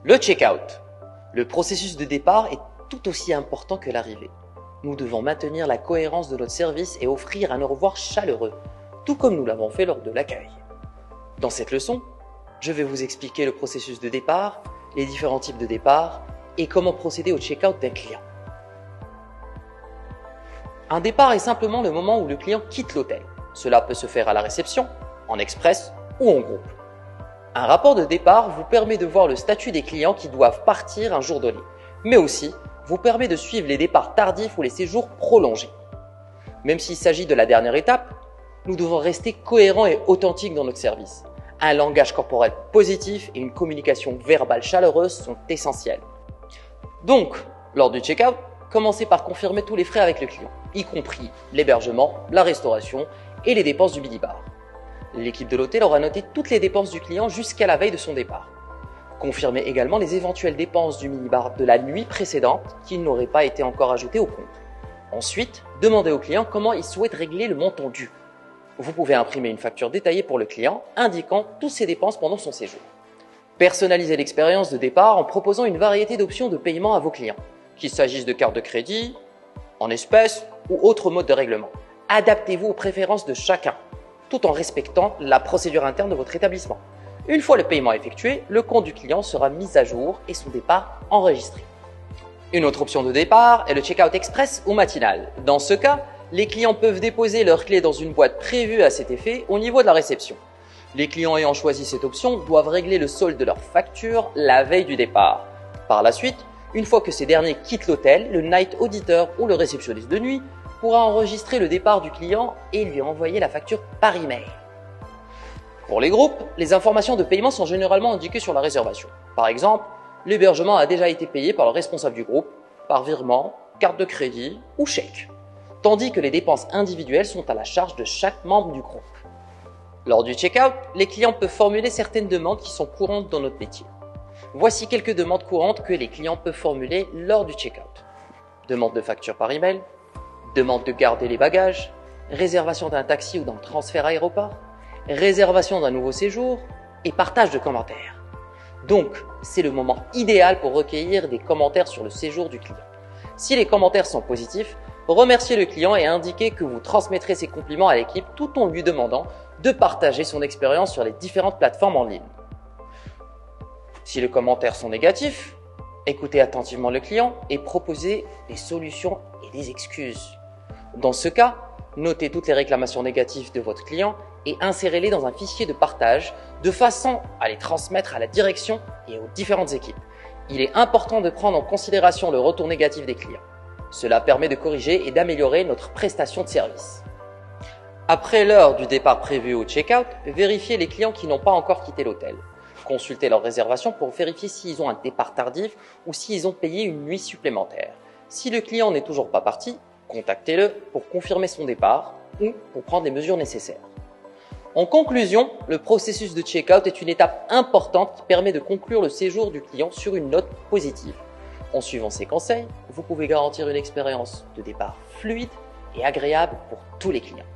Le check-out. Le processus de départ est tout aussi important que l'arrivée. Nous devons maintenir la cohérence de notre service et offrir un au revoir chaleureux, tout comme nous l'avons fait lors de l'accueil. Dans cette leçon, je vais vous expliquer le processus de départ, les différents types de départ et comment procéder au check-out d'un client. Un départ est simplement le moment où le client quitte l'hôtel. Cela peut se faire à la réception, en express ou en groupe. Un rapport de départ vous permet de voir le statut des clients qui doivent partir un jour donné, mais aussi vous permet de suivre les départs tardifs ou les séjours prolongés. Même s'il s'agit de la dernière étape, nous devons rester cohérents et authentiques dans notre service. Un langage corporel positif et une communication verbale chaleureuse sont essentiels. Donc, lors du check-out, commencez par confirmer tous les frais avec le client, y compris l'hébergement, la restauration et les dépenses du minibar. L'équipe de l'hôtel aura noté toutes les dépenses du client jusqu'à la veille de son départ. Confirmez également les éventuelles dépenses du minibar de la nuit précédente qui n'auraient pas été encore ajoutées au compte. Ensuite, demandez au client comment il souhaite régler le montant dû. Vous pouvez imprimer une facture détaillée pour le client indiquant toutes ses dépenses pendant son séjour. Personnalisez l'expérience de départ en proposant une variété d'options de paiement à vos clients, qu'il s'agisse de carte de crédit, en espèces ou autres modes de règlement. Adaptez-vous aux préférences de chacun, tout en respectant la procédure interne de votre établissement. Une fois le paiement effectué, le compte du client sera mis à jour et son départ enregistré. Une autre option de départ est le check-out express ou matinal. Dans ce cas, les clients peuvent déposer leurs clés dans une boîte prévue à cet effet au niveau de la réception. Les clients ayant choisi cette option doivent régler le solde de leur facture la veille du départ. Par la suite, une fois que ces derniers quittent l'hôtel, le night auditeur ou le réceptionniste de nuit pourra enregistrer le départ du client et lui envoyer la facture par email. Pour les groupes, les informations de paiement sont généralement indiquées sur la réservation. Par exemple, l'hébergement a déjà été payé par le responsable du groupe, par virement, carte de crédit ou chèque, tandis que les dépenses individuelles sont à la charge de chaque membre du groupe. Lors du check-out, les clients peuvent formuler certaines demandes qui sont courantes dans notre métier. Voici quelques demandes courantes que les clients peuvent formuler lors du check-out. Demande de facture par email, demande de garder les bagages, réservation d'un taxi ou d'un transfert aéroport, réservation d'un nouveau séjour et partage de commentaires. Donc, c'est le moment idéal pour recueillir des commentaires sur le séjour du client. Si les commentaires sont positifs, remerciez le client et indiquez que vous transmettrez ses compliments à l'équipe tout en lui demandant de partager son expérience sur les différentes plateformes en ligne. Si les commentaires sont négatifs, écoutez attentivement le client et proposez des solutions et des excuses. Dans ce cas, notez toutes les réclamations négatives de votre client et insérez-les dans un fichier de partage de façon à les transmettre à la direction et aux différentes équipes. Il est important de prendre en considération le retour négatif des clients. Cela permet de corriger et d'améliorer notre prestation de service. Après l'heure du départ prévu au check-out, vérifiez les clients qui n'ont pas encore quitté l'hôtel. Consultez leur réservation pour vérifier s'ils ont un départ tardif ou s'ils ont payé une nuit supplémentaire. Si le client n'est toujours pas parti, contactez-le pour confirmer son départ ou pour prendre les mesures nécessaires. En conclusion, le processus de check-out est une étape importante qui permet de conclure le séjour du client sur une note positive. En suivant ces conseils, vous pouvez garantir une expérience de départ fluide et agréable pour tous les clients.